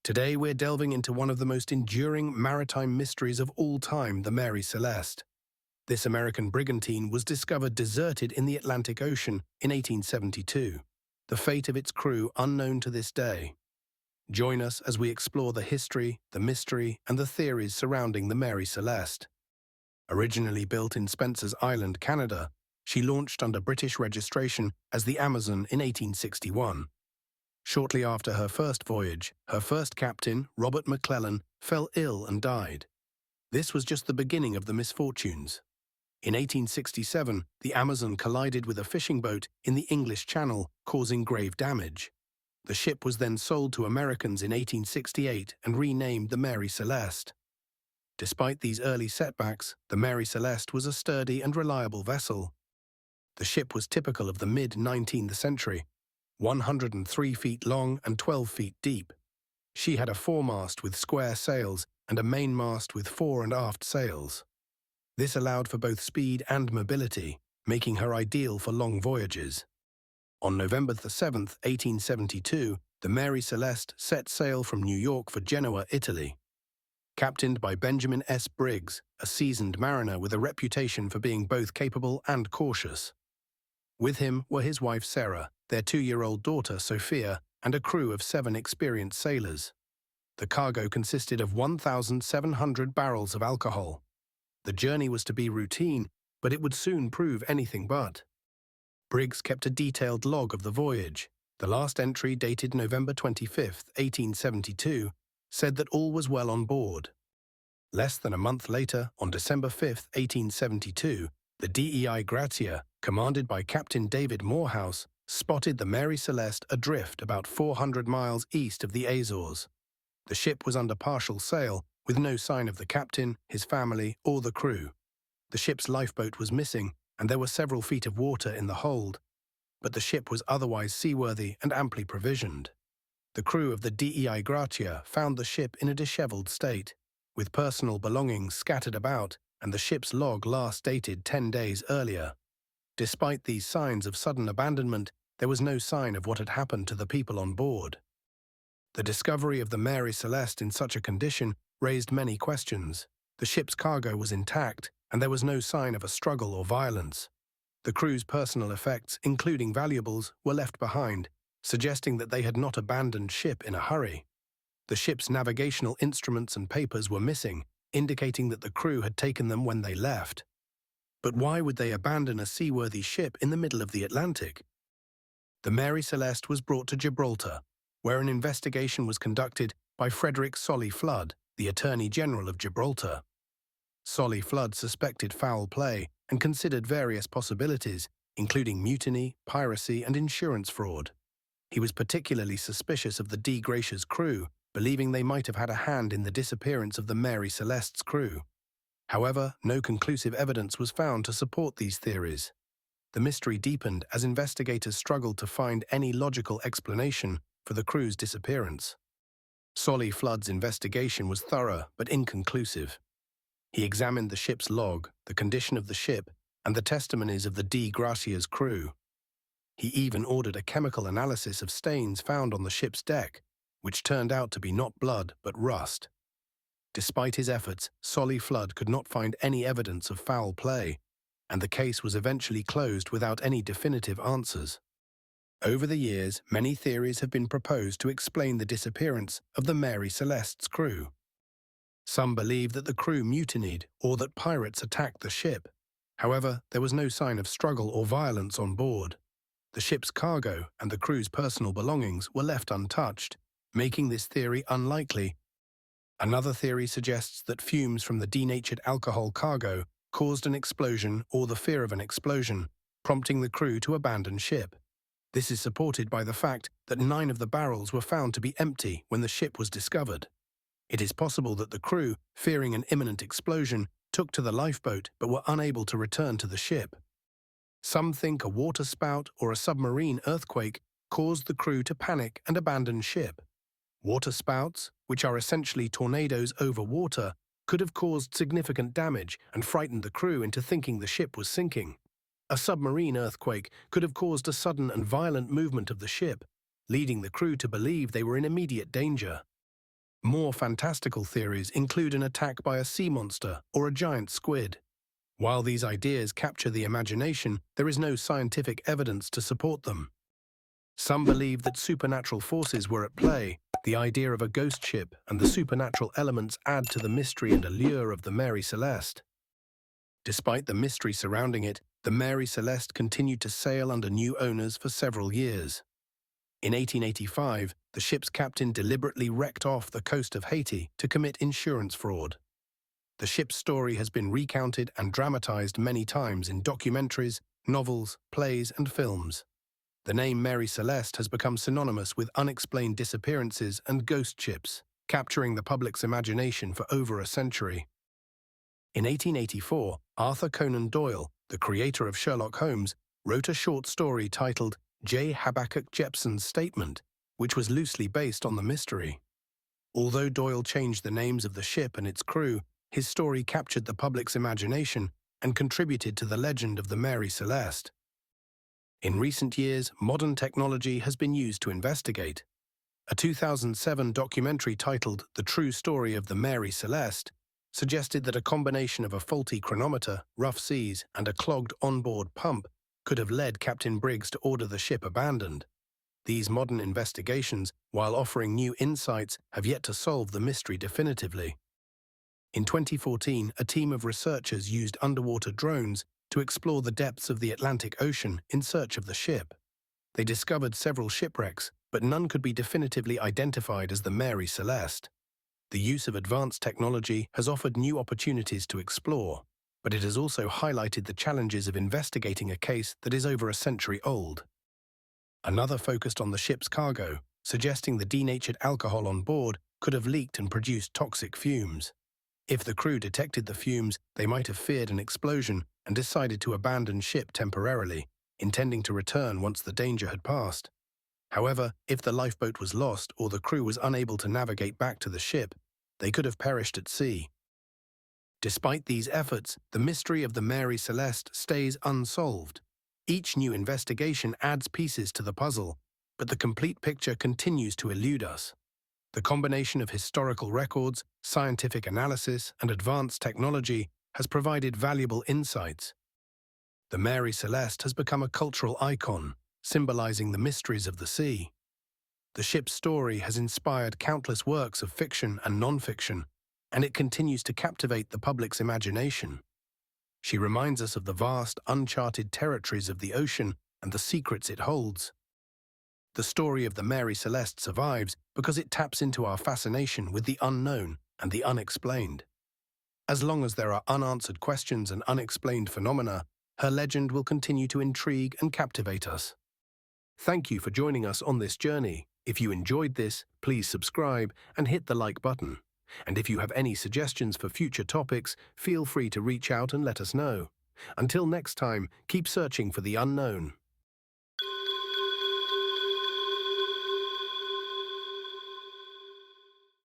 Today we're delving into one of the most enduring maritime mysteries of all time, the Mary Celeste. This American brigantine was discovered deserted in the Atlantic Ocean in 1872, the fate of its crew unknown to this day. Join us as we explore the history, the mystery, and the theories surrounding the Mary Celeste. Originally built in Spencer's Island, Canada, she launched under British registration as the Amazon in 1861. Shortly after her first voyage, her first captain, Robert McClellan, fell ill and died. This was just the beginning of the misfortunes. In 1867, the Amazon collided with a fishing boat in the English Channel, causing grave damage. The ship was then sold to Americans in 1868 and renamed the Mary Celeste. Despite these early setbacks, the Mary Celeste was a sturdy and reliable vessel. The ship was typical of the mid-19th century, 103 feet long and 12 feet deep. She had a foremast with square sails and a mainmast with fore and aft sails. This allowed for both speed and mobility, making her ideal for long voyages. On November 7, 1872, the Mary Celeste set sail from New York for Genoa, Italy. Captained by Benjamin S. Briggs, a seasoned mariner with a reputation for being both capable and cautious. With him were his wife Sarah, their 2-year-old daughter Sophia, and a crew of 7 experienced sailors. The cargo consisted of 1,700 barrels of alcohol. The journey was to be routine, but it would soon prove anything but. Briggs kept a detailed log of the voyage. The last entry, dated November 25, 1872, said that all was well on board. Less than a month later, on December 5, 1872, the DEI Grazia, commanded by Captain David Morehouse, spotted the Mary Celeste adrift about 400 miles east of the Azores. The ship was under partial sail, with no sign of the captain, his family, or the crew. The ship's lifeboat was missing, and there were several feet of water in the hold, but the ship was otherwise seaworthy and amply provisioned. The crew of the DEI Grazia found the ship in a disheveled state, with personal belongings scattered about, and the ship's log last dated 10 days earlier. Despite these signs of sudden abandonment, there was no sign of what had happened to the people on board. The discovery of the Mary Celeste in such a condition raised many questions. The ship's cargo was intact, and there was no sign of a struggle or violence. The crew's personal effects, including valuables, were left behind, suggesting that they had not abandoned ship in a hurry. The ship's navigational instruments and papers were missing, indicating that the crew had taken them when they left. But why would they abandon a seaworthy ship in the middle of the Atlantic? The Mary Celeste was brought to Gibraltar, where an investigation was conducted by Frederick Solly Flood, the Attorney General of Gibraltar. Solly Flood suspected foul play and considered various possibilities, including mutiny, piracy, and insurance fraud. He was particularly suspicious of the D. Gracia's crew, believing they might have had a hand in the disappearance of the Mary Celeste's crew. However, no conclusive evidence was found to support these theories. The mystery deepened as investigators struggled to find any logical explanation for the crew's disappearance. Solly Flood's investigation was thorough but inconclusive. He examined the ship's log, the condition of the ship, and the testimonies of the D. Gracia's crew. He even ordered a chemical analysis of stains found on the ship's deck, which turned out to be not blood but rust. Despite his efforts, Solly Flood could not find any evidence of foul play, and the case was eventually closed without any definitive answers. Over the years, many theories have been proposed to explain the disappearance of the Mary Celeste's crew. Some believe that the crew mutinied or that pirates attacked the ship. However, there was no sign of struggle or violence on board. The ship's cargo and the crew's personal belongings were left untouched, making this theory unlikely. Another theory suggests that fumes from the denatured alcohol cargo caused an explosion or the fear of an explosion, prompting the crew to abandon ship. This is supported by the fact that 9 of the barrels were found to be empty when the ship was discovered. It is possible that the crew, fearing an imminent explosion, took to the lifeboat but were unable to return to the ship. Some think a waterspout or a submarine earthquake caused the crew to panic and abandon ship. Waterspouts, which are essentially tornadoes over water, could have caused significant damage and frightened the crew into thinking the ship was sinking. A submarine earthquake could have caused a sudden and violent movement of the ship, leading the crew to believe they were in immediate danger. More fantastical theories include an attack by a sea monster or a giant squid. While these ideas capture the imagination, there is no scientific evidence to support them. Some believe that supernatural forces were at play. The idea of a ghost ship and the supernatural elements add to the mystery and allure of the Mary Celeste. Despite the mystery surrounding it, the Mary Celeste continued to sail under new owners for several years. In 1885, the ship's captain deliberately wrecked off the coast of Haiti to commit insurance fraud. The ship's story has been recounted and dramatized many times in documentaries, novels, plays, and films. The name Mary Celeste has become synonymous with unexplained disappearances and ghost ships, capturing the public's imagination for over a century. In 1884, Arthur Conan Doyle, the creator of Sherlock Holmes, wrote a short story titled J. Habakkuk Jepson's Statement, which was loosely based on the mystery. Although Doyle changed the names of the ship and its crew, his story captured the public's imagination and contributed to the legend of the Mary Celeste. In recent years, modern technology has been used to investigate. A 2007 documentary titled The True Story of the Mary Celeste suggested that a combination of a faulty chronometer, rough seas, and a clogged onboard pump could have led Captain Briggs to order the ship abandoned. These modern investigations, while offering new insights, have yet to solve the mystery definitively. In 2014, a team of researchers used underwater drones to explore the depths of the Atlantic Ocean in search of the ship. They discovered several shipwrecks, but none could be definitively identified as the Mary Celeste. The use of advanced technology has offered new opportunities to explore, but it has also highlighted the challenges of investigating a case that is over a century old. Another focused on the ship's cargo, suggesting the denatured alcohol on board could have leaked and produced toxic fumes. If the crew detected the fumes, they might have feared an explosion and decided to abandon ship temporarily, intending to return once the danger had passed. However, if the lifeboat was lost or the crew was unable to navigate back to the ship, they could have perished at sea. Despite these efforts, the mystery of the Mary Celeste stays unsolved. Each new investigation adds pieces to the puzzle, but the complete picture continues to elude us. The combination of historical records, scientific analysis, and advanced technology has provided valuable insights. The Mary Celeste has become a cultural icon, symbolizing the mysteries of the sea. The ship's story has inspired countless works of fiction and non-fiction, and it continues to captivate the public's imagination. She reminds us of the vast, uncharted territories of the ocean and the secrets it holds. The story of the Mary Celeste survives because it taps into our fascination with the unknown and the unexplained. As long as there are unanswered questions and unexplained phenomena, her legend will continue to intrigue and captivate us. Thank you for joining us on this journey. If you enjoyed this, please subscribe and hit the like button. And if you have any suggestions for future topics, feel free to reach out and let us know. Until next time, keep searching for the unknown.